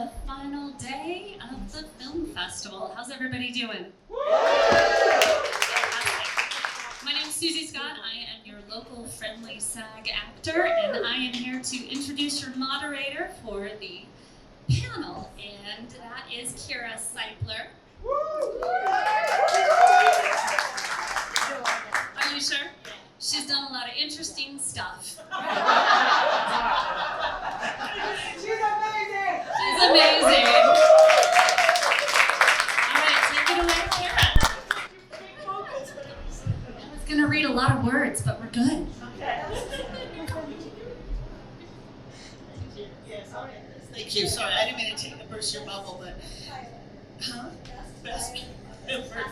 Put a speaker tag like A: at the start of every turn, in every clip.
A: the final day of the film festival. How's everybody doing? My name is Susie Scott. I am your local friendly SAG actor, and I am here to introduce your moderator for the panel, and that is Sipler. Are you sure? She's done a lot of interesting stuff.
B: She's amazing!
A: She's amazing. All right, take it away, Kira. I was going to read a lot of words, but we're good.
B: Thank you. Sorry, I didn't mean to burst your bubble, but best ever.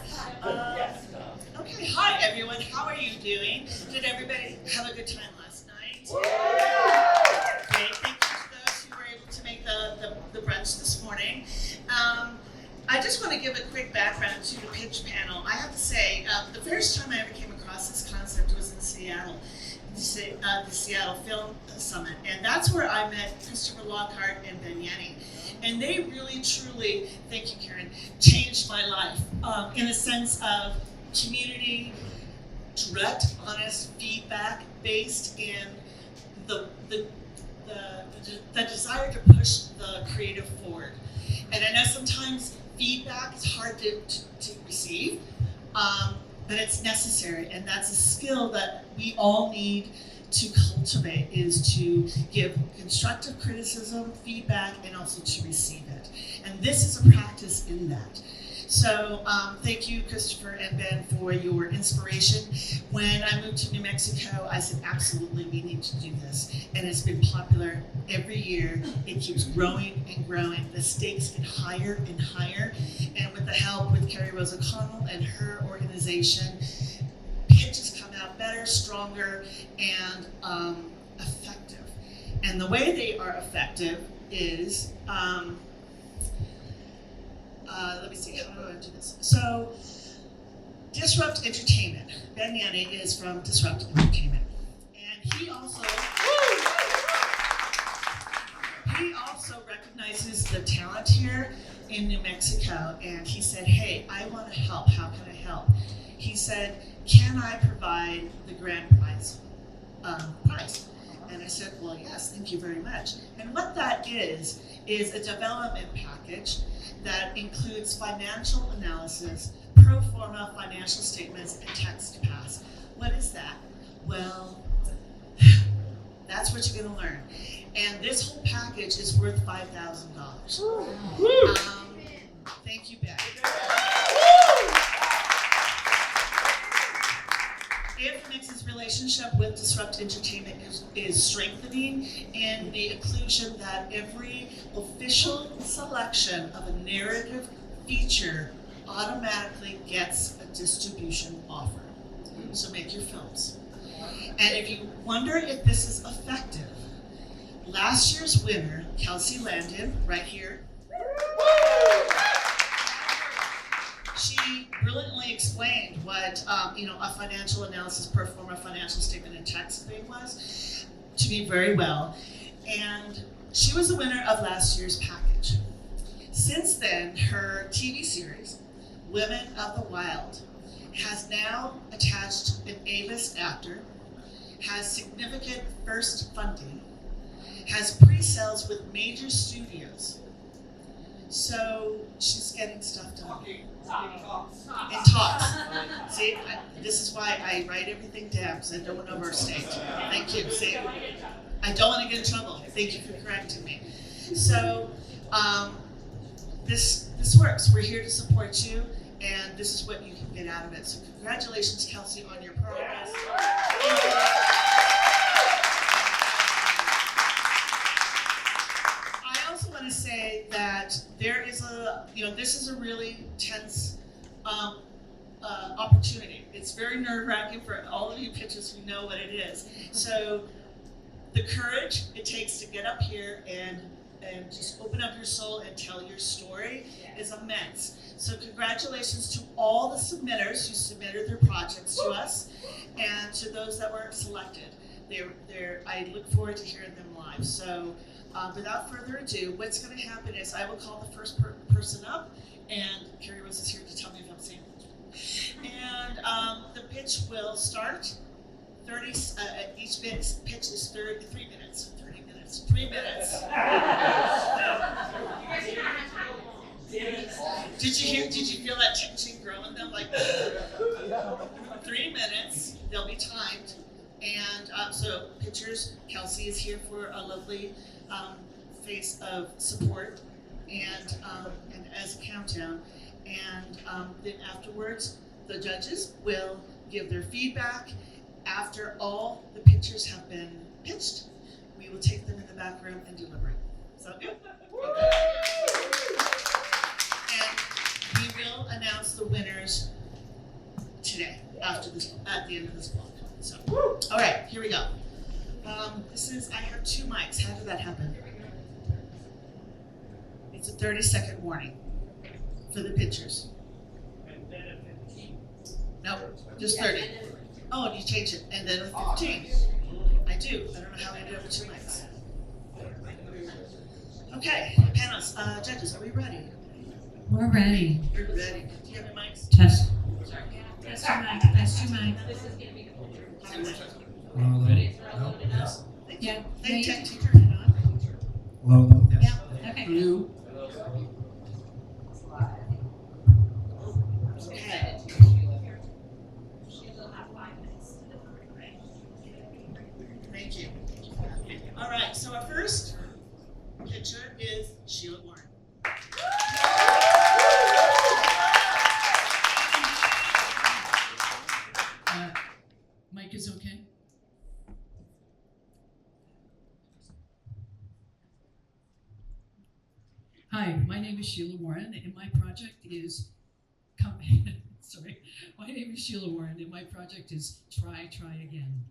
B: Okay, hi everyone. How are you doing? Did everybody have a good time last night? Okay, thank you to those who were able to make the brunch this morning. I just want to give a quick background to the pitch panel. I have to say, the first time I ever came across this concept was in Seattle. The Seattle Film Summit, and that's where I met Christopher Lockhart and Yennie. And they really, truly, thank you, Karen, changed my life in a sense of community, direct, honest feedback based in the desire to push the creative forward. And I know sometimes feedback is hard to receive. But it's necessary, and that's a skill that we all need to cultivate, is to give constructive criticism, feedback, and also to receive it. And this is a practice in that. So thank you, Christopher and Ben, for your inspiration. When I moved to New Mexico, I said, absolutely, we need to do this. And it's been popular every year. It keeps growing and growing. The stakes get higher and higher. And with the help with Carrie Rose O'Connell and her organization, pitches come out better, stronger, and effective. And the way they are effective is, let me see, how do I do this? So, Disrupt Entertainment. Ben Yennie is from Disrupt Entertainment. And he also recognizes the talent here in New Mexico. And he said, hey, I want to help. How can I help? He said, can I provide the grand prize? And I said, well, yes, thank you very much. And what that is a development package that includes financial analysis, pro forma financial statements, and tax to pass. What is that? Well, that's what you're going to learn. And this whole package is worth $5,000. Thank you, Ben. AFMX's relationship with Disrupt Entertainment is strengthening in the inclusion that every official selection of a narrative feature automatically gets a distribution offer. So make your films. And if you wonder if this is effective, last year's winner, Kelsey Landon, right here, she brilliantly explained what a financial analysis, pro forma financial statement, and tax thing was to me very well. And she was the winner of last year's package. Since then, her TV series, Women of the Wild, has now attached an A-list actor, has significant first funding, has pre-sales with major studios. So she's getting stuff done. And talks. See, this is why I write everything down, because I don't want to overstate. Thank you. See, I don't want to get in trouble. Thank you for correcting me. So this works. We're here to support you, and this is what you can get out of it. So congratulations, Kelsey, on your progress. I also want to say that there is this is a really tense opportunity. It's very nerve-wracking for all of you pitchers who know what it is. So the courage it takes to get up here and just open up your soul and tell your story is immense. So congratulations to all the submitters who submitted their projects to us, and to those that weren't selected. I look forward to hearing them live. So Without further ado, what's going to happen is I will call the first person up, and Carrie Rose is here to tell me if I'm saying it. And the pitch will start. Each pitch is 3 minutes. 30 minutes. 3 minutes. Did you feel that tension grow in them? Like 3 minutes. They'll be timed. And so pitchers, Kelsey is here for a lovely face of support and as a countdown. And then afterwards, the judges will give their feedback. After all the pitchers have been pitched, we will take them in the back room and deliberate. Sound good? And we will announce the winners today, at the end of this block. So, all right, here we go. I have 2 mics. How did that happen? It's a 30-second warning for the pitchers.
C: And then a 15.
B: No, just 30. Oh, and you change it, and then a 15. I do. I don't know how I do it with 2 mics. Okay, panelists, judges, are we ready?
D: We're ready.
B: You're ready. Do you have your mics?
D: Test.
A: Test your mic. Test your mic.
E: Hello, ready? No? Yes.
A: Yeah.
B: Hey, tech teacher, hang on.
E: Hello, no? Yes.
A: Yeah. Okay.
E: Hello.
B: Okay. Thank you. All right, so our first pitcher is Sheila Warren.
D: Mike is okay? Hi, my name is Sheila Warren, and my project is My name is Sheila Warren, and my project is Try Again.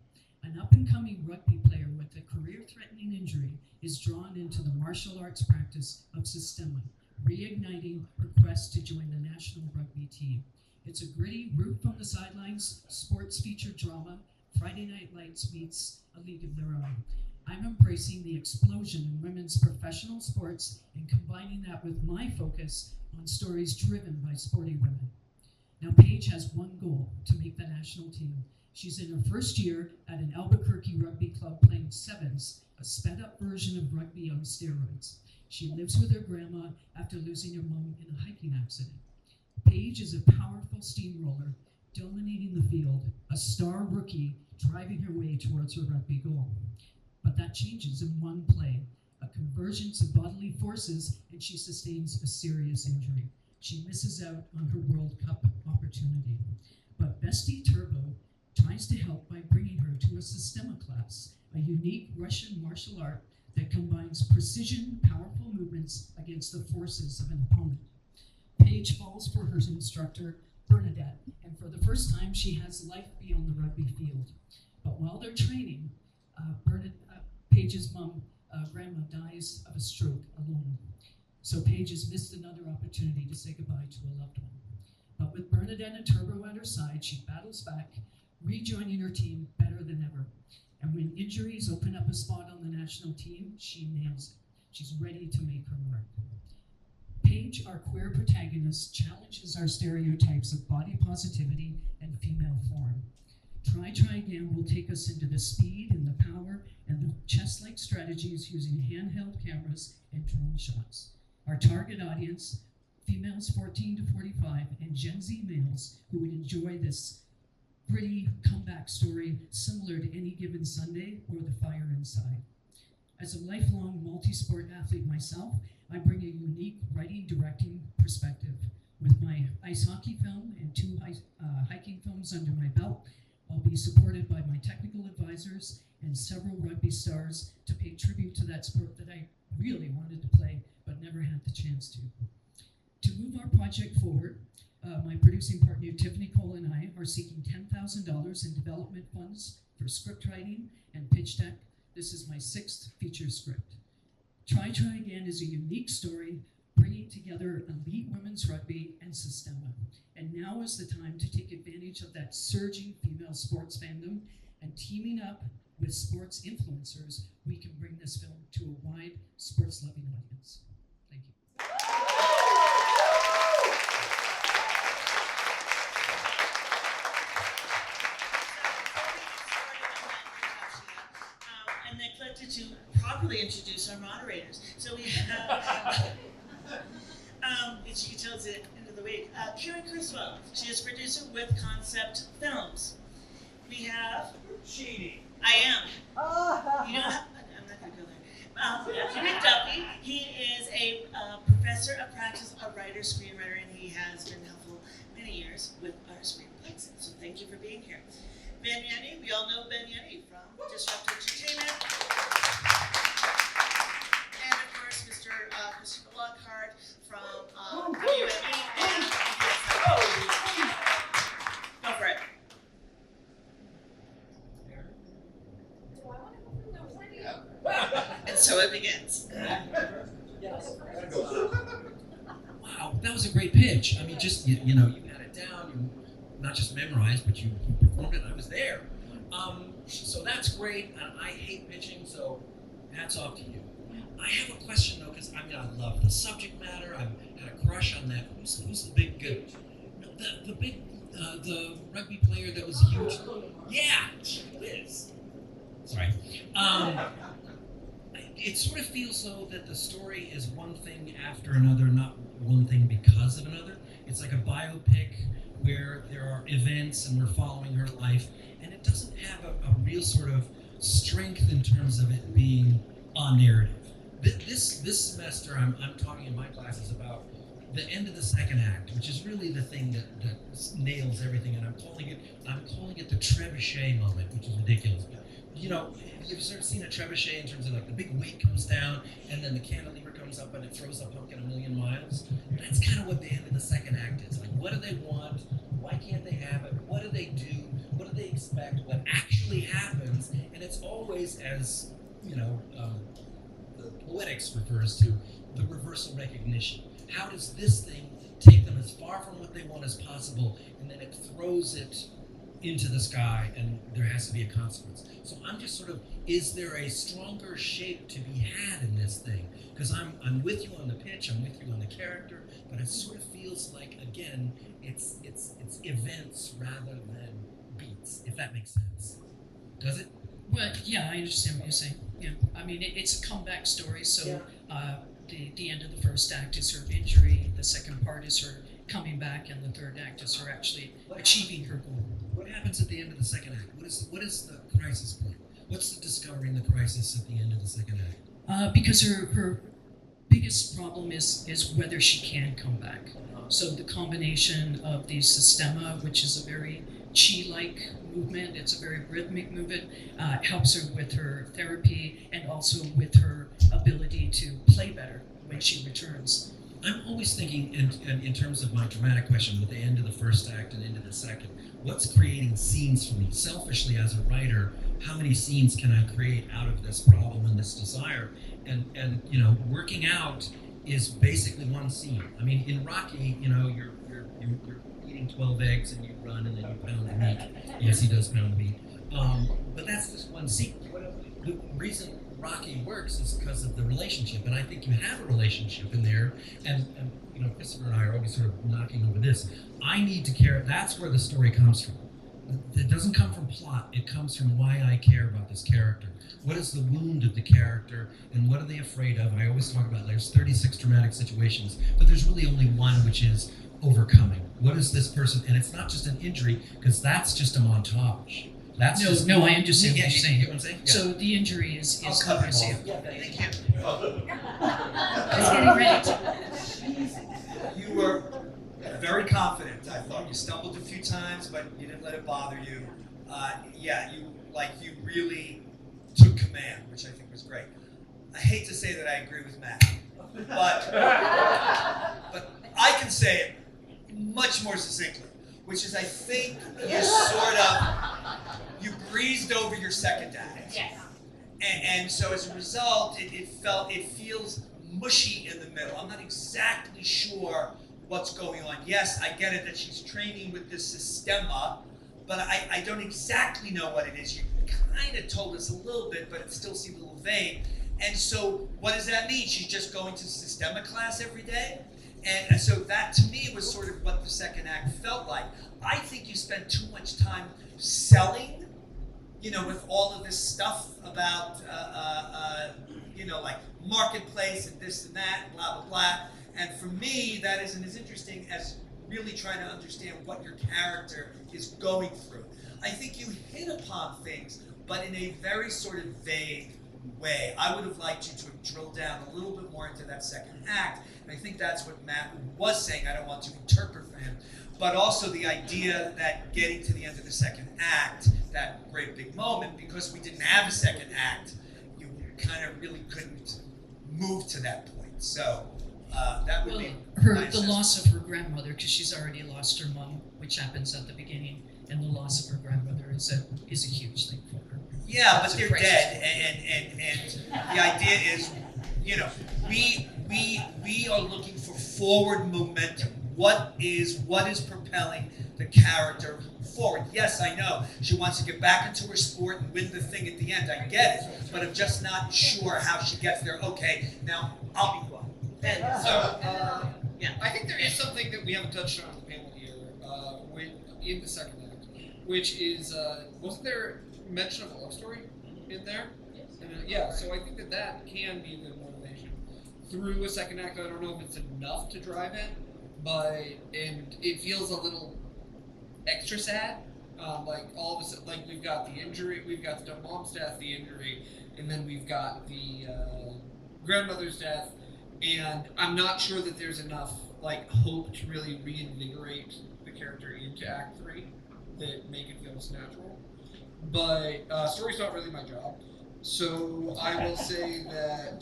D: An up-and-coming rugby player with a career-threatening injury is drawn into the martial arts practice of Sistema, reigniting her quest to join the national rugby team. It's a gritty, root from the sidelines, sports-featured drama. Friday Night Lights meets A League of Their Own. I'm embracing the explosion in women's professional sports and combining that with my focus on stories driven by sporty women. Now, Paige has one goal: to make the national team. She's in her first year at an Albuquerque rugby club playing sevens, a sped-up version of rugby on steroids. She lives with her grandma after losing her mom in a hiking accident. Paige is a powerful steamroller, dominating the field, a star rookie driving her way towards her rugby goal. But that changes in one play, a convergence of bodily forces, and she sustains a serious injury. She misses out on her World Cup opportunity. But Bestie Turbo tries to help by bringing her to a Sistema class, a unique Russian martial art that combines precision, powerful movements against the forces of an opponent. Paige falls for her instructor, Bernadette, and for the first time she has life beyond the rugby field. But while they're training, Paige's mom, grandma, dies of a stroke alone. So Paige has missed another opportunity to say goodbye to a loved one. But with Bernadette and Turbo at her side, she battles back, rejoining her team better than ever. And when injuries open up a spot on the national team, she nails it. She's ready to make her mark. Paige, our queer protagonist, challenges our stereotypes of body positivity and female form. Try Again will take us into the speed and the power and the chess-like strategies using handheld cameras and drone shots. Our target audience, females 14 to 45 and Gen Z males who would enjoy this gritty comeback story similar to Any Given Sunday or The Fire Inside. As a lifelong multi-sport athlete myself, I bring a unique writing, directing perspective. With my ice hockey film and 2 hiking films under my belt, I'll be supported by my technical advisors and several rugby stars to pay tribute to that sport that I really wanted to play but never had the chance to. To move our project forward, my producing partner Tiffany Cole and I are seeking $10,000 in development funds for script writing and pitch deck. This is my 6th feature script. Try Again is a unique story bringing together elite women's rugby and Sistema. And now is the time to take advantage of that surging female sports fandom and teaming up with sports influencers, we can bring this film to a wide sports-loving audience. Thank you.
B: I neglected to properly introduce our moderators. So we have, as you can tell, it's the end of the week. Criswell. She is producer with Concept Films. We have.
C: Cheating.
B: I am. You know, I'm not going to go there. McDuffie. He is a professor of practice, a writer, screenwriter, and he has been helpful many years with our screenplays. So thank you for being here. Yennie, we all know Yennie from Disruptive Entertainment. And of course, Mr. Lockhart from WME and Go for it. And so it begins.
F: Wow, that was a great pitch. I mean, just, you know, you had it down, you not just memorized, but you performed it, I was there. So that's great, and I hate pitching, so hats off to you. I have a question though, because I mean, I love the subject matter, I've had a crush on that. Who's the big good? The big, the rugby player that was huge? Yeah, Liz. Sorry. It sort of feels though that the story is one thing after another, not one thing because of another. It's like a biopic where there are events and we're following her life, and it doesn't have a real sort of strength in terms of it being a narrative. This semester, I'm talking in my classes about the end of the second act, which is really the thing that nails everything, and I'm calling it the trebuchet moment, which is ridiculous. You know, you've sort of seen a trebuchet in terms of like the big weight comes down and then the cantilever comes up and it throws a pumpkin a million miles. That's kind of what the end of the second act is. Like, what do they want? Why can't they have it? What do they do? What do they expect? What actually happens? And it's always, as you know, the poetics refers to, the reversal recognition. How does this thing take them as far from what they want as possible, and then it throws it into the sky, and there has to be a consequence. So I'm just sort of, is there a stronger shape to be had in this thing? Because I'm with you on the pitch, I'm with you on the character, but it sort of feels like, again, it's events rather than beats, if that makes sense. Does it?
D: Well, yeah, I understand what you're saying. Yeah, I mean, it's a comeback story, so the end of the first act is her injury, the second part is her coming back, and the third act is her actually achieving her goal.
F: What happens at the end of the second act? What is the crisis point? What's the discovering the crisis at the end of the second act?
D: Because her biggest problem is whether she can come back. So the combination of the sistema, which is a very chi-like movement, it's a very rhythmic movement, helps her with her therapy and also with her ability to play better when she returns.
F: I'm always thinking in terms of my dramatic question with the end of the first act and into the second, what's creating scenes for me? Selfishly as a writer, how many scenes can I create out of this problem and this desire? And you know, working out is basically one scene. I mean, in Rocky, you know, you're eating 12 eggs and you run and then you pound the meat. Yes, he does pound the meat. But that's just one scene. The reason Rocky works is because of the relationship, and I think you have a relationship in there, and you know, Christopher and I are always sort of knocking over this. I need to care, that's where the story comes from. It doesn't come from plot, it comes from why I care about this character. What is the wound of the character, and what are they afraid of? I always talk about there's 36 dramatic situations, but there's really only one, which is overcoming. What is this person, and it's not just an injury, because that's just a montage. That's
D: No, I understand what you're saying.
F: You get what I'm saying? Yeah.
D: So the injury is
F: Thank
B: you.
A: It's getting ready to.
E: You were very confident. I thought you stumbled a few times, but you didn't let it bother you. You really took command, which I think was great. I hate to say that I agree with Matt, but I can say it much more succinctly, which is I think you breezed over your second act.
A: Yes.
E: And so as a result, it feels mushy in the middle. I'm not exactly sure what's going on. Yes, I get it that she's training with this sistema, but I don't exactly know what it is. You kind of told us a little bit, but it still seemed a little vague. And so what does that mean? She's just going to systemic class every day? And so that to me was sort of what the second act felt like. I think you spend too much time selling, with all of this stuff about, like marketplace and this and that, blah, blah, blah. And for me, that isn't as interesting as really trying to understand what your character is going through. I think you hit upon things, but in a very sort of vague way. I would have liked you to have drilled down a little bit more into that second act. And I think that's what Matt was saying. I don't want to interpret for him. But also the idea that getting to the end of the second act, that great big moment, because we didn't have a second act, you kind of really couldn't move to that point. So that would be
D: the loss of her grandmother, because she's already lost her mom, which happens at the beginning, and the loss of her grandmother is a huge thing for her.
E: Yeah, but they're dead, and the idea is, we are looking for forward momentum. What is propelling the character forward? Yes, I know she wants to get back into her sport and win the thing at the end. I get it, but I'm just not sure how she gets there. Okay, now I'll be quiet.
G: I think there is something that we haven't touched on the panel here, in the second act, which is, wasn't there mention of a love story in there? So I think that can be a good motivation. Through a second act, I don't know if it's enough to drive it, and it feels a little extra sad. Like all of a sudden, like we've got the injury, we've got the mom's death, the injury, and then we've got the grandmother's death. And I'm not sure that there's enough hope to really reinvigorate the character into Act 3 that make it feel as natural. But story's not really my job. So I will say that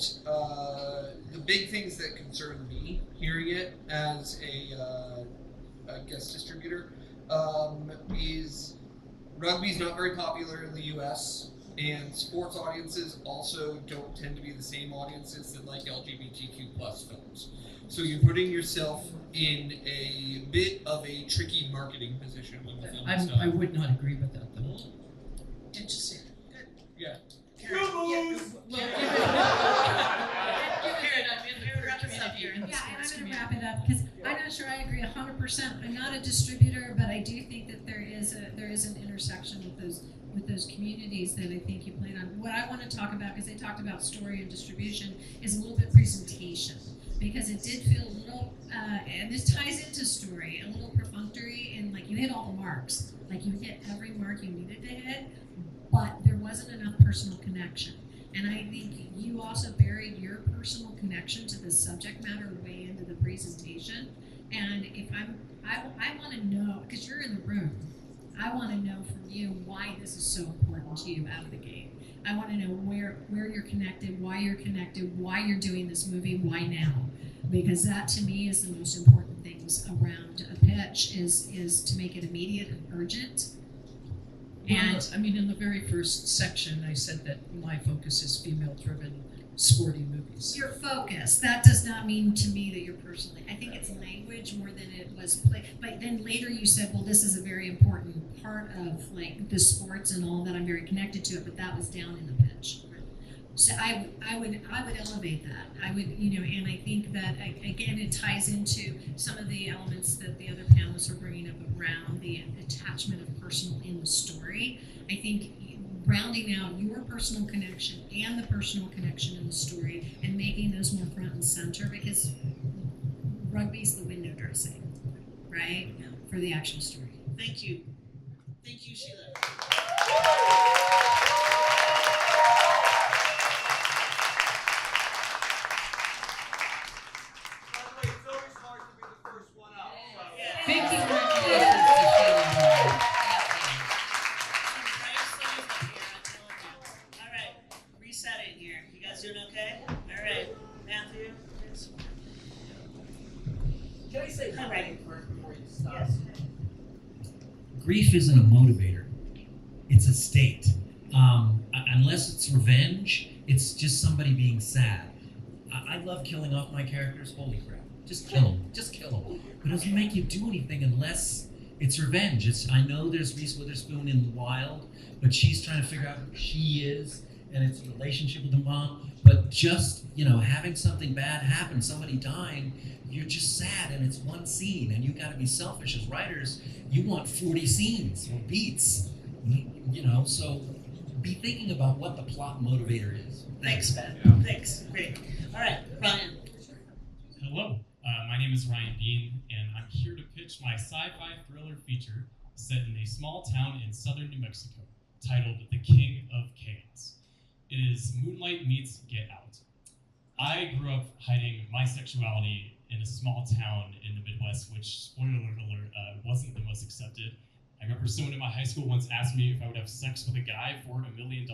G: the big things that concern me hearing it as a guest distributor is rugby's not very popular in the US. And sports audiences also don't tend to be the same audiences that like LGBTQ plus films. So you're putting yourself in a bit of a tricky marketing position when the film is done.
D: I would not agree with that, though.
B: Interesting. Good.
G: Yeah.
H: Yeah, and I'm going to wrap it up because I'm not sure I agree 100%. I'm not a distributor, but I do think that there is an intersection with those communities that I think you played on. What I want to talk about, because they talked about story and distribution, is a little bit presentation, because it did feel a little, and this ties into story, a little perfunctory, and you hit all the marks, you hit every mark you needed to hit, but there wasn't enough personal connection. And I think you also buried your personal connection to the subject matter way into the presentation. And if I want to know, because you're in the room, I want to know from you why this is so important to you out of the gate. I want to know where you're connected, why you're doing this movie, why now? Because that to me is the most important things around a pitch is to make it immediate and urgent.
D: And in the very first section, I said that my focus is female-driven, sporty movies.
H: Your focus. That does not mean to me that you're personally. I think it's language more than it was play. But then later you said, well, this is a very important part of the sports and all that. I'm very connected to it, but that was down in the pitch. So I would elevate that. I would, and I think that again it ties into some of the elements that the other panelists are bringing up around the attachment of personal in the story. I think rounding out your personal connection and the personal connection in the story and making those more front and center, because rugby's the window dressing, right, for the actual story.
B: Thank you. Thank you, Sheila.
D: Big
B: All right, reset it here. You guys doing okay? All right, Matthew.
C: Can I say one thing first before you stop?
B: Yes.
F: Grief isn't a motivator. It's a state. Unless it's revenge, it's just somebody being sad. I love killing off my characters. Holy crap. Just kill them. Just kill them. But it doesn't make you do anything unless it's revenge. I know there's Reese Witherspoon in the wild, but she's trying to figure out who she is, and it's a relationship with the mom. But just, having something bad happen, somebody dying, you're just sad, and it's one scene, and you got to be selfish as writers. You want 40 scenes or beats, so be thinking about what the plot motivator is.
B: Thanks, Ben.
I: Yeah.
B: Thanks. Great. All right, Ryan.
I: Hello, my name is Ryan Bean, and I'm here to pitch my sci-fi thriller feature set in a small town in southern New Mexico, titled The King of Chaos. It is Moonlight meets Get Out. I grew up hiding my sexuality in a small town in the Midwest, which, spoiler alert, wasn't the most accepted. I remember someone in my high school once asked me if I would have sex with a guy for $1 million.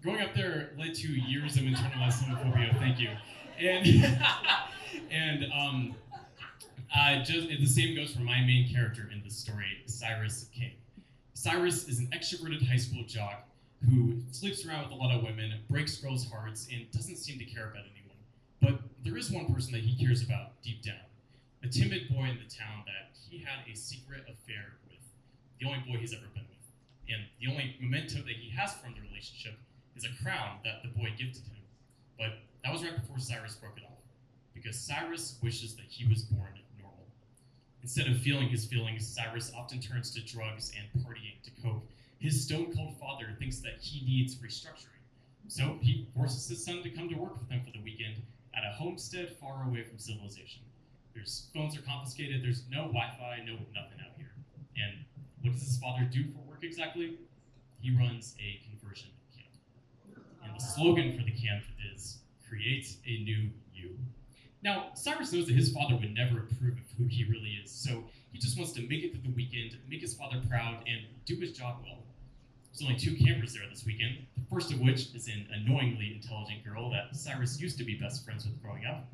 I: Growing up there led to years of internalized homophobia, thank you. The same goes for my main character in this story, Cyrus King. Cyrus is an extroverted high school jock who sleeps around with a lot of women, breaks girls' hearts, and doesn't seem to care about anyone. But there is one person that he cares about deep down, a timid boy in the town that he had a secret affair with, the only boy he's ever been with. And the only memento that he has from the relationship is a crown that the boy gifted him. But that was right before Cyrus broke it off, because Cyrus wishes that he was born normal. Instead of feeling his feelings, Cyrus often turns to drugs and partying to cope. His stone-cold father thinks that he needs restructuring, so he forces his son to come to work with him for the weekend at a homestead far away from civilization. There's phones are confiscated, there's no Wi-Fi, no nothing out here. And what does his father do for work exactly? He runs a conversion camp. And the slogan for the camp is, "Create a new you." Now, Cyrus knows that his father would never approve of who he really is, so he just wants to make it through the weekend, make his father proud, and do his job well. There's only 2 campers there this weekend, the first of which is an annoyingly intelligent girl that Cyrus used to be best friends with growing up.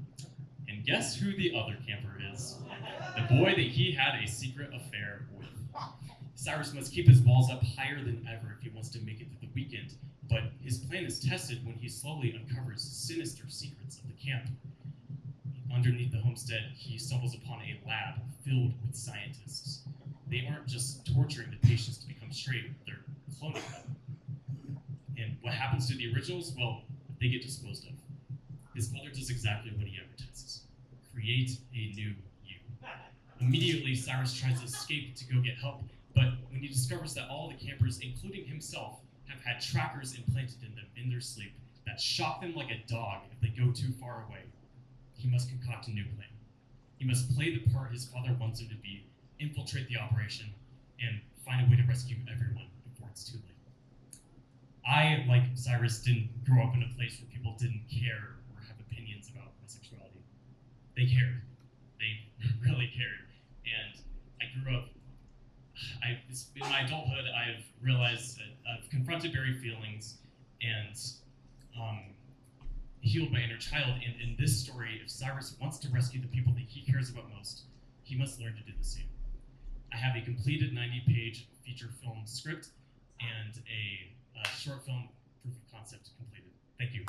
I: And guess who the other camper is? The boy that he had a secret affair with. Cyrus must keep his balls up higher than ever if he wants to make it through the weekend, but his plan is tested when he slowly uncovers sinister secrets of the camp. Underneath the homestead, he stumbles upon a lab filled with scientists. They aren't just torturing the patients to become straight, they're cloning them. And what happens to the originals? Well, they get disposed of. His father does exactly what he advertises. Create a new you. Immediately, Cyrus tries to escape to go get help, but when he discovers that all the campers, including himself, have had trackers implanted in them in their sleep that shock them like a dog if they go too far away, he must concoct a new plan. He must play the part his father wants him to be, infiltrate the operation, and find a way to rescue everyone before it's too late. I, like Cyrus, didn't grow up in a place where people didn't care or have opinions about my sexuality. They cared. They really cared. And I grew up, in my adulthood, I've realized that I've confronted buried feelings and healed my inner child. And in this story, if Cyrus wants to rescue the people that he cares about most, he must learn to do the same. I have a completed 90-page feature film script and a short film proof of concept completed. Thank you.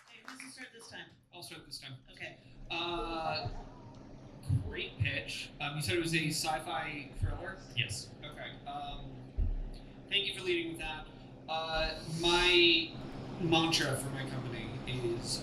B: Hey, who's to start this time?
G: I'll start this time.
B: Okay.
G: Great pitch. You said it was a sci-fi thriller?
I: Yes.
G: Okay. Thank you for leading with that. My mantra for my company is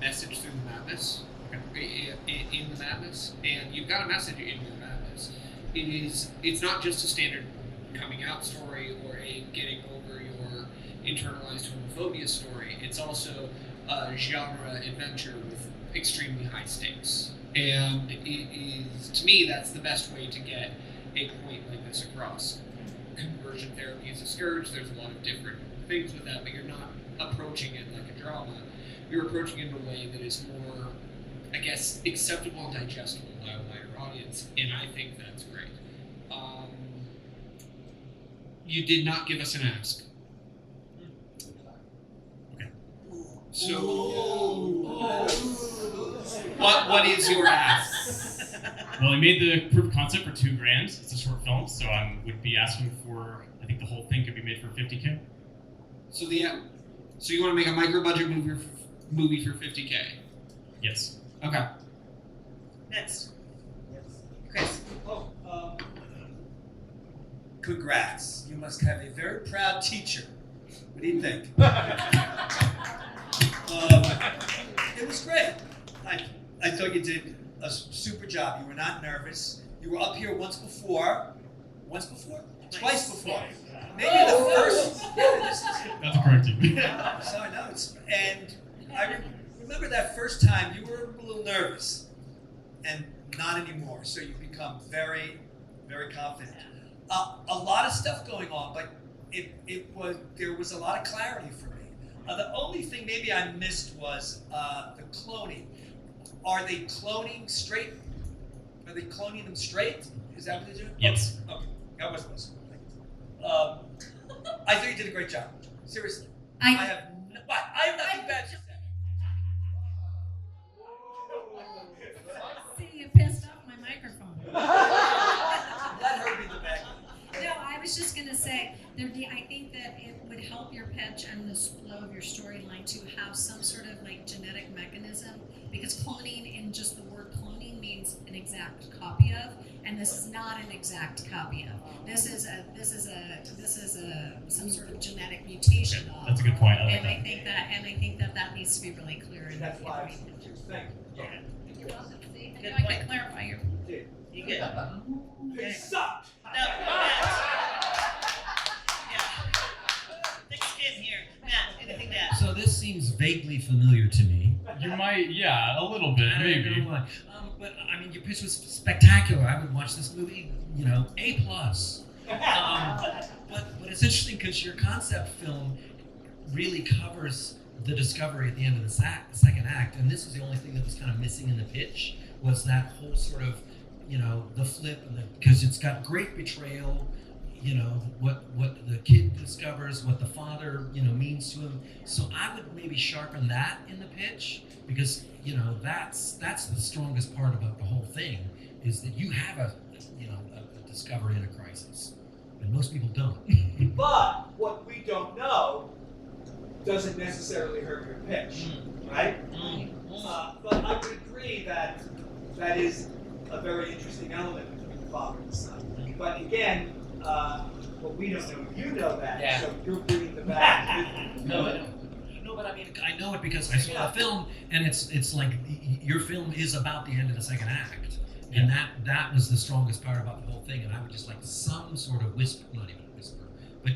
G: message through the madness. Okay. In the madness. And you've got a message in your madness. It's not just a standard coming out story or a getting over your internalized homophobia story. It's also a genre adventure with extremely high stakes. And it is, to me, that's the best way to get a point like this across. Conversion therapy is a scourge. There's a lot of different things with that, but you're not approaching it like a drama. You're approaching it in a way that is more, I guess, acceptable and digestible by a wider audience, and I think that's great. You did not give us an ask.
I: Okay.
G: So, what is your ask?
I: Well, I made the proof of concept for $2,000. It's a short film, so I would be asking for, I think the whole thing could be made for $50K.
G: So So you want to make a micro budget movie for $50K?
I: Yes.
G: Okay.
B: Next. Chris.
E: Oh, congrats. You must have a very proud teacher. What do you think? It was great. I thought you did a super job. You were not nervous. You were up here once before. Twice before. Maybe the first.
I: That's a corrective.
E: So I know and I remember that first time you were a little nervous, and not anymore. So you become very, very confident. A lot of stuff going on, but there was a lot of clarity for me. The only thing maybe I missed was the cloning. Are they cloning straight? Are they cloning them straight? Is that what they do?
I: Yes.
E: Okay. That was close. I think you did a great job. Seriously. I have nothing bad to say.
H: See, you pissed off my microphone.
E: Let her be the bad guy.
H: No, I was just gonna say, I think that it would help your pitch and the flow of your storyline to have some sort of like genetic mechanism, because cloning, in just the word cloning, means an exact copy of, and this is not an exact copy of. This is some sort of genetic mutation of.
I: That's a good point.
H: And I think that needs to be really clear in
E: That's
H: the
E: why I
H: pitch.
E: think.
H: You're welcome. See, I
B: Good
H: know I
B: point.
H: can clarify your.
B: You good?
E: They sucked.
B: No, Matt. Yeah. Thick skin here. Matt, anything to add?
F: So this seems vaguely familiar to me.
I: You might, yeah, a little bit,
F: I don't
I: maybe.
F: know why. But I mean, your pitch was spectacular. I would watch this movie, A+. But it's interesting because your concept film really covers the discovery at the end of the second act, and this was the only thing that was kind of missing in the pitch, was that whole sort of, the flip, because it's got great betrayal, what the kid discovers, what the father, means to him. So I would maybe sharpen that in the pitch, because that's the strongest part about the whole thing, is that you have a discovery and a crisis, and most people don't.
J: But what we don't know doesn't necessarily hurt your pitch, right? But I would agree that that is a very interesting element between the father and the son. But again, what we don't know, you know that,
C: Yeah.
J: so you're bringing the back with you.
F: No, but I mean, I know it because I saw the film, and it's like your film is about the end of the second act, and that was the strongest part about the whole thing. And I would just like some sort of whisper, not even whisper, but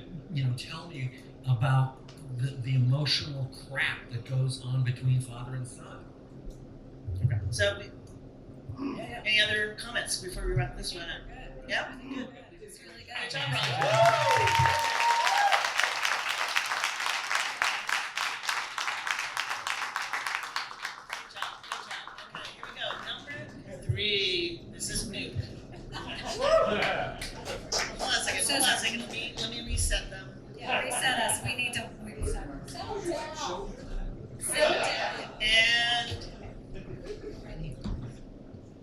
F: tell me about the emotional crap that goes on between father and son.
I: Okay.
B: So, any other comments before we wrap this one up? Yep. Good.
H: It's really
B: Good
H: good.
B: job, Rob. Good job. Okay, here we go. Number 3. This is new. Hold on a second. Let me reset them.
H: Yeah, reset us. We need to reset. Settle down.
B: Settle down. And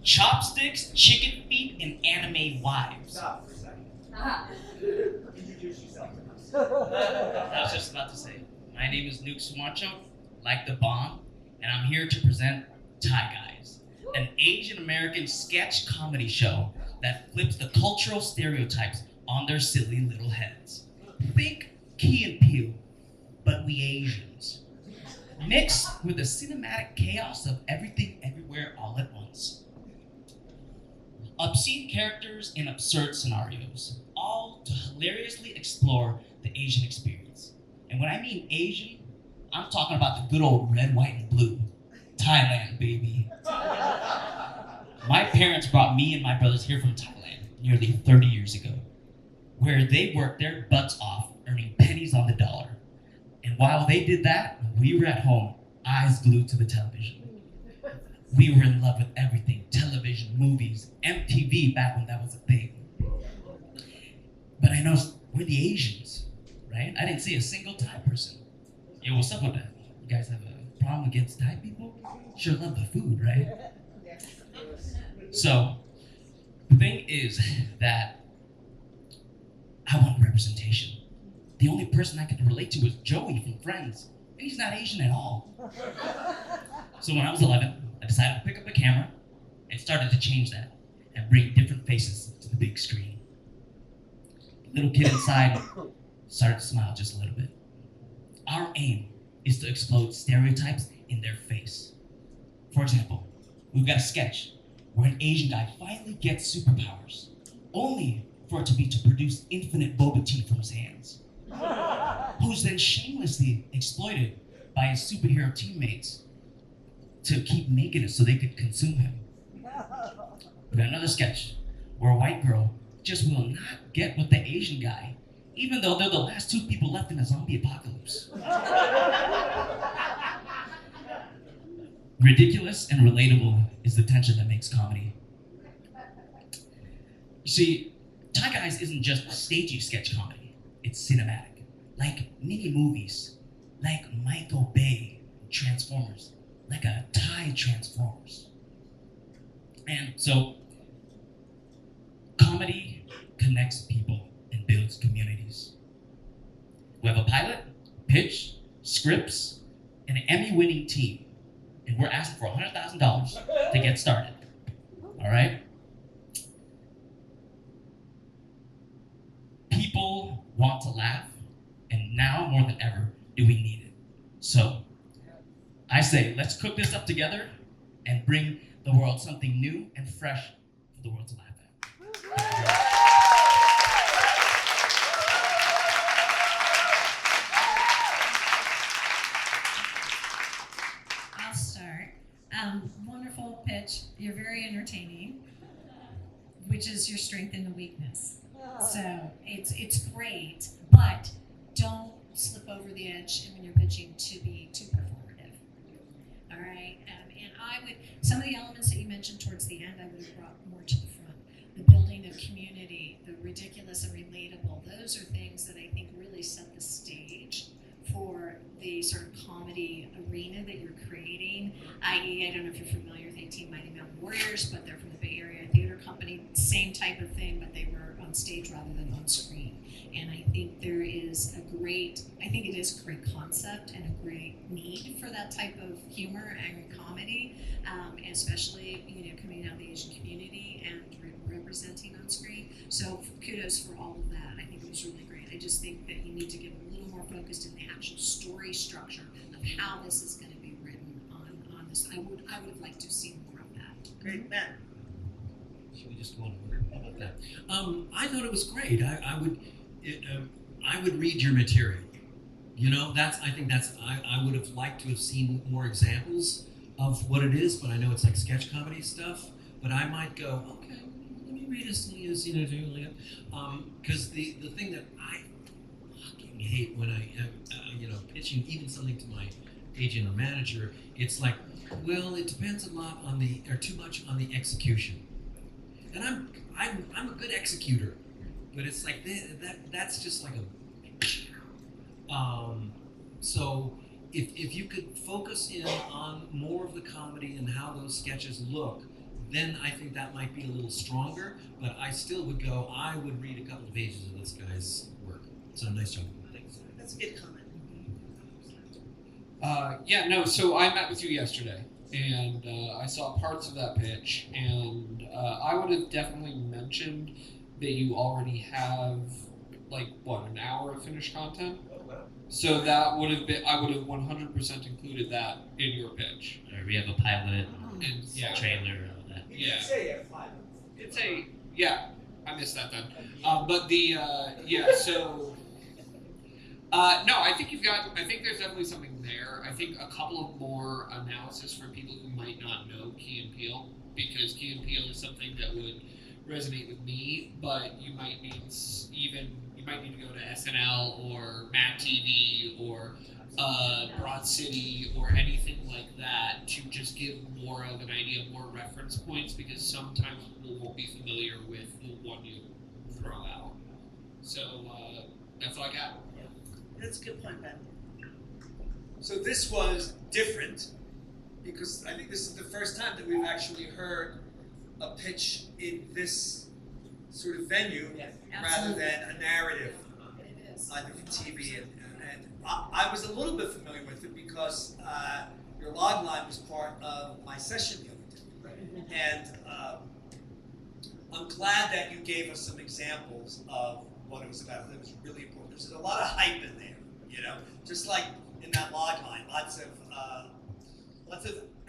C: Chopsticks, chicken feet, and anime wives.
J: Stop for a second. Introduce yourself to us.
C: I was just about to say, my name is Nuke Suancho, like the bomb, and I'm here to present Thai Guys, an Asian American sketch comedy show that flips the cultural stereotypes on their silly little heads. Think Key and Peele, but we Asians. Mixed with the cinematic chaos of everything everywhere all at once. Obscene characters in absurd scenarios, all to hilariously explore the Asian experience. And when I mean Asian, I'm talking about the good old red, white, and blue. Thailand, baby. My parents brought me and my brothers here from Thailand nearly 30 years ago, where they worked their butts off, earning pennies on the dollar. And while they did that, we were at home, eyes glued to the television. We were in love with everything, television, movies, MTV back when that was a thing. But I know we're the Asians, right? I didn't see a single Thai person. Yo, what's up with that? You guys have a problem against Thai people? Sure love the food, right? So, the thing is that I want representation. The only person I could relate to was Joey from Friends. he's not Asian at all. So when I was 11, I decided to pick up a camera and started to change that and bring different faces to the big screen. The little kid inside started to smile just a little bit. Our aim is to explode stereotypes in their face. For example, we've got a sketch where an Asian guy finally gets superpowers, only for it to be to produce infinite boba tea from his hands, who's then shamelessly exploited by his superhero teammates to keep making it so they could consume him. We got another sketch where a white girl just will not get with the Asian guy, even though they're the last two people left in a zombie apocalypse. Ridiculous and relatable is the tension that makes comedy. You see, Thai Guys isn't just stagey sketch comedy, it's cinematic. Like mini movies, like Michael Bay Transformers, like a Thai Transformers. And so, comedy connects people and builds communities. We have a pilot, pitch, scripts, and an Emmy-winning team. And we're asking for $100,000 to get started. All right? People want to laugh, and now more than ever do we need it. So, I say, let's cook this up together and bring the world something new and fresh for the world to laugh at.
H: I'll start. Wonderful pitch. You're very entertaining, which is your strength and the weakness. So it's great, but don't slip over the edge when you're pitching to be too performative. All right, and I would, some of the elements that you mentioned towards the end, I would have brought more to the front. The building of community, the ridiculous and relatable, those are things that I think really set the stage for the sort of comedy arena that you're creating, i.e., I don't know if you're familiar with 18 Mighty Mountain Warriors, but they're from the Bay Area Theater Company, same type of thing, but they were on stage rather than on screen. And I think there is a great, I think it is a great concept and a great need for that type of humor and comedy, especially, coming out of the Asian community and representing on screen. So kudos for all of that. I think it was really great. I just think that you need to get a little more focused in the actual story structure of how this is going to be written on this. I would have liked to see more of that.
B: Great, Matt.
F: Should we just go on order? How about that? I thought it was great. I would read your material. I would have liked to have seen more examples of what it is, but I know it's like sketch comedy stuff. But I might go, okay, let me read as he is, doing it. Because the thing that I fucking hate when I am, pitching even something to my agent or manager, it's like, well, it depends a lot on too much on the execution. And I'm a good executor, but it's like that's just like so if you could focus in on more of the comedy and how those sketches look, then I think that might be a little stronger, but I still would go, I would read a couple of pages of this guy's work. So nice job. Thanks.
B: That's a good comment.
G: So I met with you yesterday, and I saw parts of that pitch, and I would have definitely mentioned that you already have, an hour of finished content? So that would have been, I would have 100% included that in your pitch.
C: We have a pilot,
G: And
C: trailer, and all that.
J: You did say you have 5 minutes.
G: I missed that then. No, I think there's definitely something there. I think a couple of more analysis for people who might not know Key and Peele, because Key and Peele is something that would resonate with me, but you might need to go to SNL or Mad TV or Broad City or anything like that to just give more of an idea, more reference points, because sometimes people won't be familiar with the one you throw out. So that's all I got.
B: That's a good point, Ben.
J: So this was different because I think this is the first time that we've actually heard a pitch in this sort of venue rather than a narrative.
H: It Yes.
E: either from TV, and I was a little bit familiar with it because your log line was part of my session the other day. And I'm glad that you gave us some examples of what it was about. It was really important. There's a lot of hype in there, you know, just like in that log line, lots of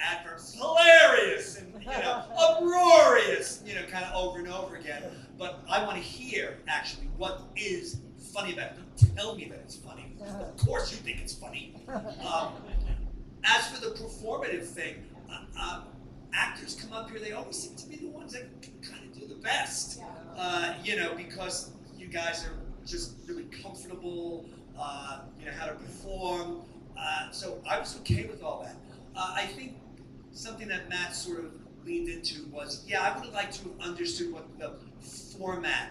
E: adverbs, hilarious and, you know, uproarious, you know, kind of over and over again. But I want to hear actually what is funny about it. Don't tell me that it's funny. Of course you think it's funny. As for the performative thing, actors come up here, they always seem to be the ones that kind of do the best. You know, because you guys are just really comfortable, you know, how to perform. So I was okay with all that. I think something that Matt sort of leaned into was, yeah, I would have liked to have understood what the format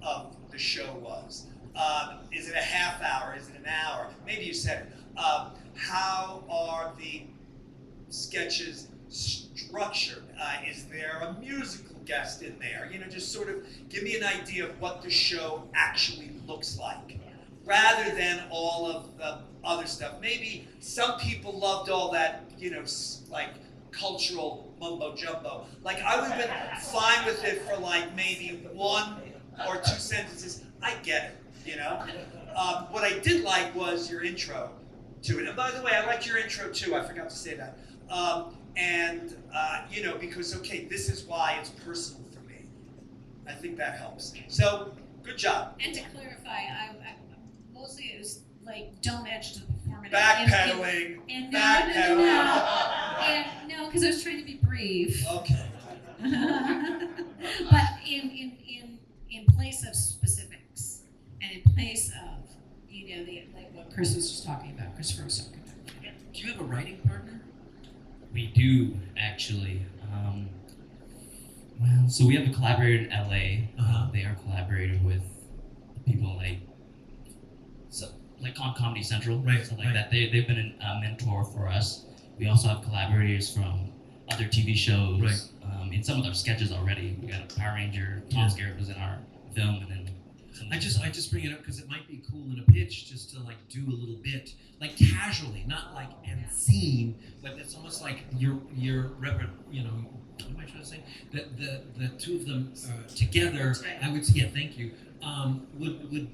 E: of the show was. Is it a half hour? Is it an hour? Maybe you said it. How are the sketches structured? Is there a musical guest in there? You know, just sort of give me an idea of what the show actually looks like, rather than all of the other stuff. Maybe some people loved all that, you know, like cultural mumbo jumbo. Like I would have been fine with it for like maybe 1 or 2 sentences. I get it, you know. What I did like was your intro to it. And by the way, I liked your intro too. I forgot to say that. You know, because okay, this is why it's personal for me. I think that helps. So, good job.
H: And to clarify, I mostly it was like don't edge to the performative.
E: Backpedaling.
H: And
E: backpedaling.
H: no, because I was trying to be brief.
E: Okay.
H: But in place of specifics, and in place of, you know, like what Chris was just talking about, Christopher was talking about.
F: Do you have a writing partner?
C: We do, actually. Well, so we have a collaborator in LA. They are collaborating with people like on Comedy Central,
F: right,
C: stuff like that. They've been a mentor for us. We also have collaborators from other TV shows.
F: Right.
C: In some of our sketches already. We got a Power Ranger, Tom Skerritt was in our film, and then
F: I just bring it up because it might be cool in a pitch just to like do a little bit, like casually, not like end scene, but it's almost like your you know, what am I trying to say? The two of them together, I would say, yeah, thank you. Would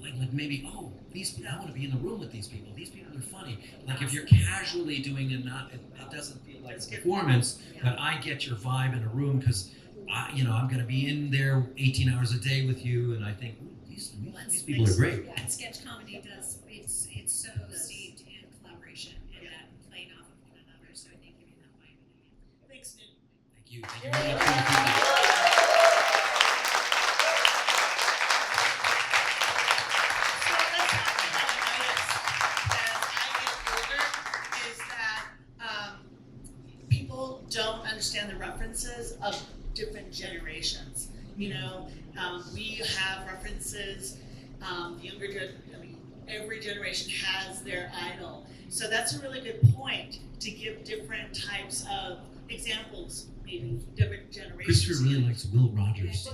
F: like maybe, oh, I want to be in the room with these people. These people are funny. Like if you're casually doing it, it doesn't feel like a performance, but I get your vibe in a room because you know, I'm going to be in there 18 hours a day with you, and I think these people are great.
H: Yeah, sketch comedy does. It's so steeped in collaboration and that playing off of one another. So I think giving that vibe.
B: Thanks, Newt.
F: Thank you. Thank you very much for the feedback.
B: So that's something that I noticed as I get older is that people don't understand the references of different generations. You know, we have references. Every generation has their idol. So that's a really good point to give different types of examples, maybe different generations.
F: Christopher really likes Will Rogers.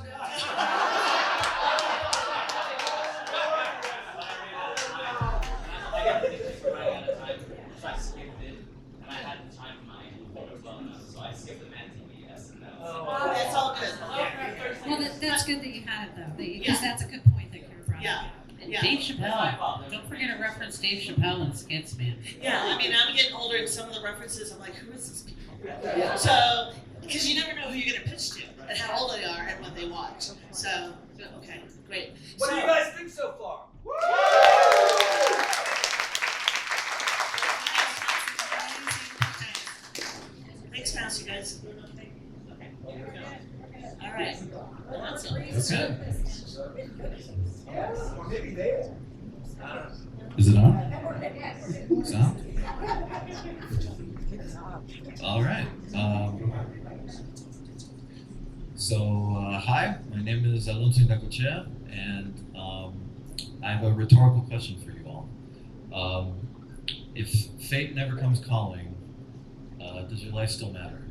B: That's all good.
H: Well, that's good that you had it though, because that's a good point that Kara brought up.
B: Yeah. Yeah.
K: Dave Chappelle. Don't forget to reference Dave Chappelle in Skits, man.
B: Yeah, I mean, I'm getting older, and some of the references, I'm like, who is this people? So, because you never know who you're going to pitch to, and how old they are, and what they watch. So, okay, great.
J: What do you guys think so far?
B: Thanks, Mouse, you guys. Okay. All right. Awesome.
F: Okay.
J: Or maybe they.
L: Is it on? Sound? All right. Hi, my name is Alonso Nakochea, and I have a rhetorical question for you all. If fate never comes calling, does your life still matter?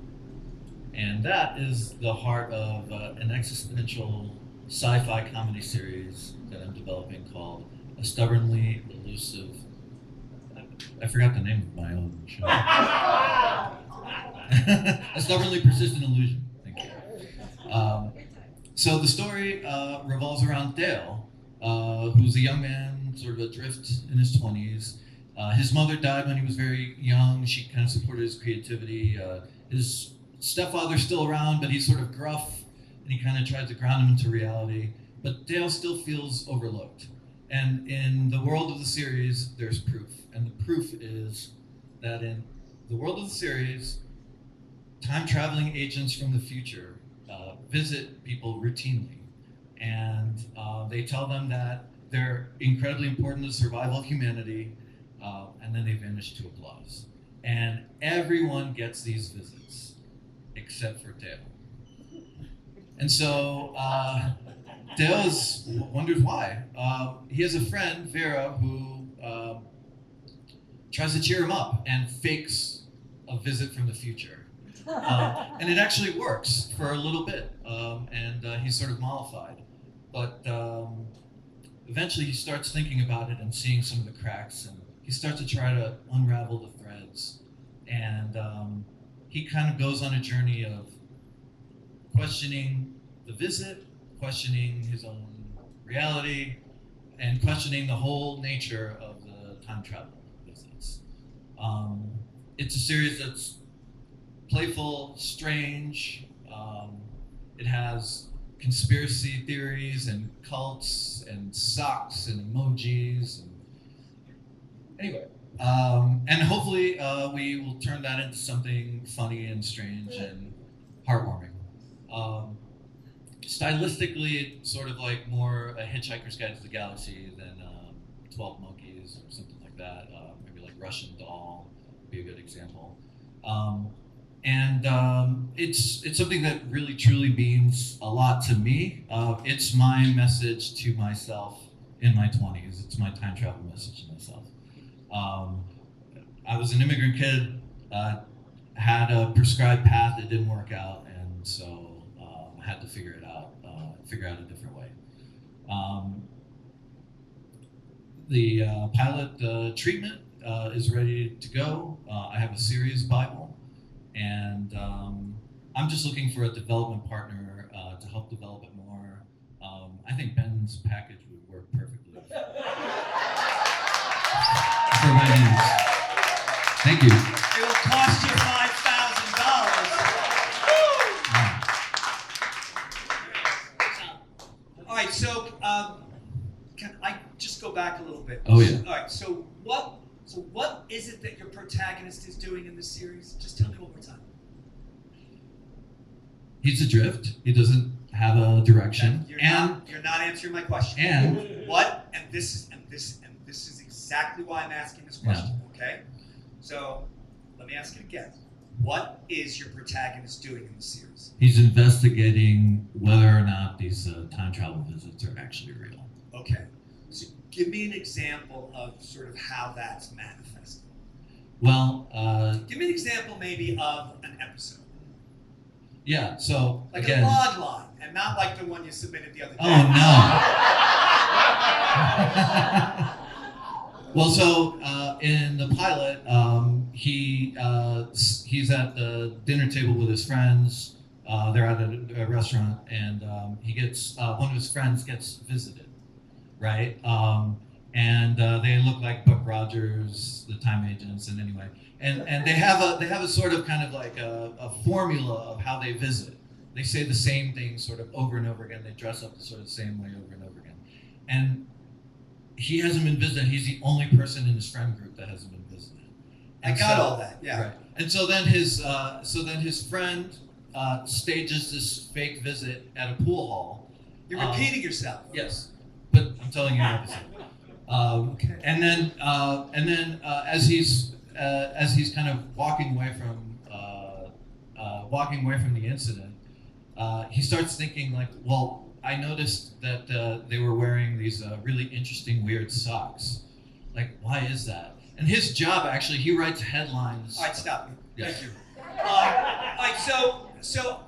L: And that is the heart of an existential sci-fi comedy series that I'm developing called a stubbornly elusive. I forgot the name of my own show. A stubbornly persistent illusion. Thank you. So the story revolves around Dale, who's a young man, sort of adrift in his 20s. His mother died when he was very young. She kind of supported his creativity. His stepfather's still around, but he's sort of gruff, and he kind of tries to ground him into reality. But Dale still feels overlooked. And in the world of the series, there's proof. And the proof is that in the world of the series, time-traveling agents from the future visit people routinely. And they tell them that they're incredibly important to the survival of humanity, and then they vanish to applause. And everyone gets these visits, except for Dale. And so Dale wonders why. He has a friend, Vera, who tries to cheer him up and fakes a visit from the future. And it actually works for a little bit, and he's sort of mollified. But eventually he starts thinking about it and seeing some of the cracks, and he starts to try to unravel the threads. And he kind of goes on a journey of questioning the visit, questioning his own reality, and questioning the whole nature of the time travel visits. It's a series that's playful, strange. It has conspiracy theories and cults and socks and emojis. Anyway, and hopefully we will turn that into something funny and strange and heartwarming. Stylistically, it's sort of like more a Hitchhiker's Guide to the Galaxy than 12 Monkeys or something like that. Maybe like Russian Doll would be a good example. It's something that really truly means a lot to me. It's my message to myself in my 20s. It's my time travel message to myself. I was an immigrant kid, had a prescribed path that didn't work out, and so I had to figure out a different way. The pilot treatment is ready to go. I have a series Bible, and I'm just looking for a development partner to help develop it more. I think Ben's package would work perfectly for my needs. Thank you.
J: It will cost you $5,000. All right, so can I just go back a little bit?
L: Oh, yeah.
J: All right, so what is it that your protagonist is doing in this series? Just tell me one more time.
L: He's adrift. He doesn't have a direction.
J: You're not answering my question.
L: And
J: what? And this is exactly why I'm asking this question.
L: Yeah.
J: Okay. So let me ask it again. What is your protagonist doing in the series?
L: he's investigating whether or not these time travel visits are actually real.
J: Okay. So give me an example of sort of how that's manifested.
L: Well,
J: give me an example maybe of an episode.
L: Yeah, so
J: like
L: again,
J: a log line, and not like the one you submitted the other day.
L: Oh no. Well, so in the pilot, he's at the dinner table with his friends. They're at a restaurant, and he gets one of his friends gets visited, right? And they look like Buck Rogers, the time agents, and anyway, and they have a sort of kind of like a formula of how they visit. They say the same thing sort of over and over again. They dress up the sort of same way over and over again, and he hasn't been visited. He's the only person in his friend group that hasn't been visited.
J: I got all that, yeah.
L: Right. And so then his friend stages this fake visit at a pool hall.
J: You're repeating yourself.
L: Yes, but I'm telling you an episode.
J: Okay.
L: And then as he's kind of walking away from the incident, he starts thinking like, well, I noticed that they were wearing these really interesting, weird socks. Like, why is that? And his job, actually, he writes headlines.
J: All right, stop me.
L: Yeah.
J: Thank you. All right, so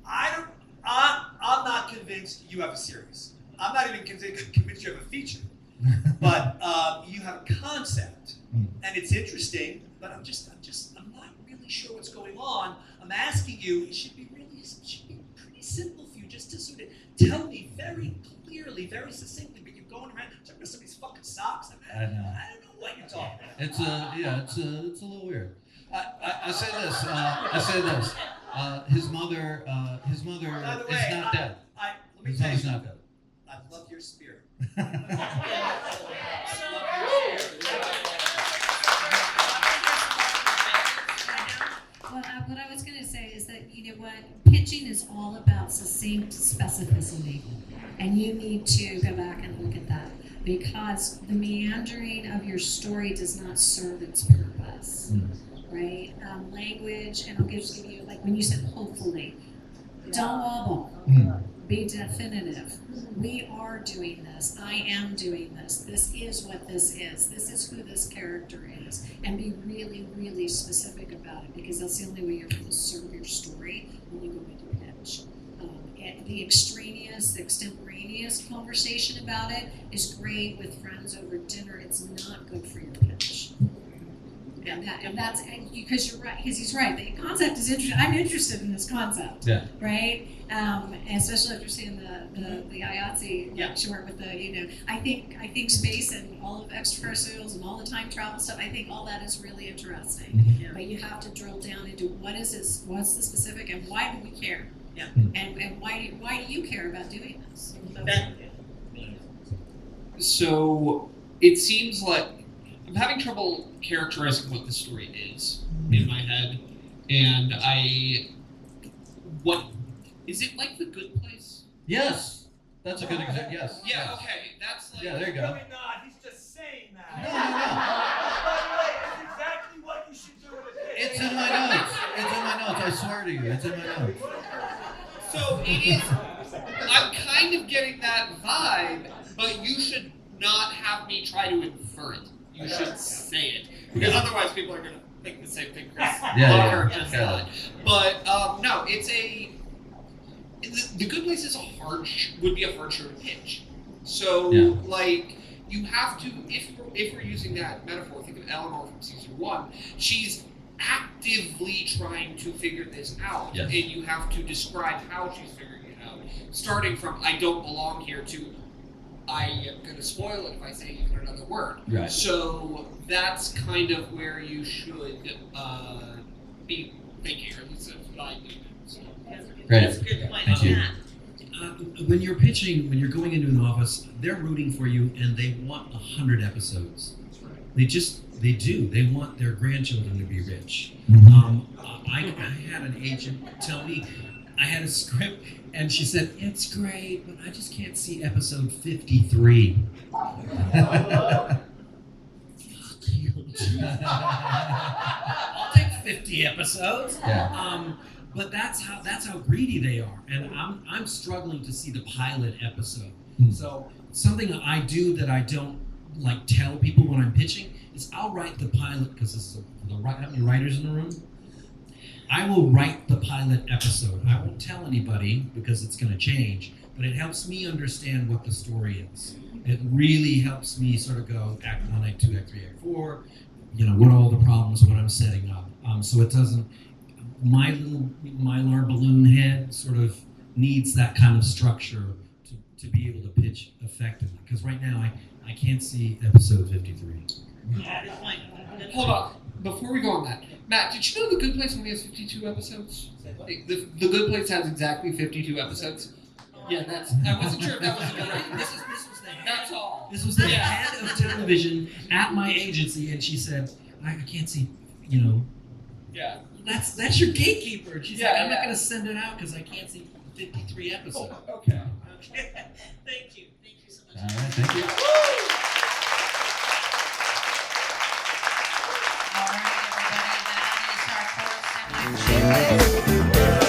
J: I'm not convinced you have a series. I'm not even convinced you have a feature. But you have a concept, and it's interesting. But I'm not really sure what's going on. I'm asking you. It should be pretty simple for you, just to sort of tell me very clearly, very succinctly. But you're going around talking about somebody's fucking socks. I don't know what you're talking about.
L: It's a little weird. I say this. His mother is not dead.
J: Let me
L: His
J: tell
L: mother's
J: you,
L: not dead.
J: I love your spirit.
H: Well, what I was going to say is that, you know what, pitching is all about succinct specificity. And you need to go back and look at that, because the meandering of your story does not serve its purpose, right? Language, and I'll just give you, like when you said hopefully, don't wobble, be definitive. We are doing this, I am doing this is what this is who this character is, and be really, really specific about it, because that's the only way you're going to serve your story when you go into pitch. And the extemporaneous conversation about it is great with friends over dinner. It's not good for your pitch. And that's because you're right, because he's right. The concept is interesting. I'm interested in this concept, right? Especially after seeing the IATSE short with the, you know, I think space and all of extraterrestrials and all the time travel stuff. I think all that is really interesting. But you have to drill down into what's the specific, and why do we care? And why do you care about doing this?
G: So it seems like I'm having trouble characterizing what the story is in my head, and what is it like The Good Place?
L: Yes, that's a good example. Yes.
G: Yeah. Okay. That's like.
L: Yeah, there you go.
J: Really not. He's just saying that.
L: No.
J: By the way, it's exactly what you should do with a pitch.
L: It's in my notes. I swear to you, it's in my notes.
G: So it is. I'm kind of getting that vibe, but you should not have me try to infer it. You should say it, because otherwise people are going to think the same thing Chris Lockhart just thought. But no, it's The Good Place is would be a hard show to pitch. So like you have to, if we're using that metaphor, think of Eleanor from season 1. She's actively trying to figure this out, and you have to describe how she's figuring it out, starting from I don't belong here to I am going to spoil it if I say even another word.
L: Right.
G: So that's kind of where you should be thinking, or at least that's what I do. So.
L: Great.
K: That's a good point.
L: Thank you.
F: When you're pitching, when you're going into an office, they're rooting for you, and they want 100 episodes. They do. They want their grandchildren to be rich. I had an agent tell me I had a script, and she said, "It's great, but I just can't see episode 53." Fuck you. I'll take 50 episodes. But that's how greedy they are, and I'm struggling to see the pilot episode. So something I do that I don't like tell people when I'm pitching is I'll write the pilot, because this is how many writers in the room? I will write the pilot episode. I won't tell anybody because it's going to change, but it helps me understand what the story is. It really helps me sort of go act 1, act 2, act 3, act 4. You know, what are all the problems, what I'm setting up. So it doesn't. My little mylar balloon head sort of needs that kind of structure to be able to pitch effectively. Because right now I can't see episode 53.
K: Yeah, good point.
G: Hold on. Before we go on that, Matt, did you know The Good Place only has 52 episodes? The Good Place has exactly 52 episodes. Yeah, I wasn't sure if that was correct.
F: This was the head.
G: That's all.
F: This was the head of television at my agency, and she said, I can't see, you know.
G: Yeah.
F: That's your gatekeeper. And she's like, I'm not going to send it out because I can't see 53 episodes.
G: Oh, okay.
K: Thank you. Thank you so much.
L: All right, thank you.
K: All right, everybody, that is our first semifinal.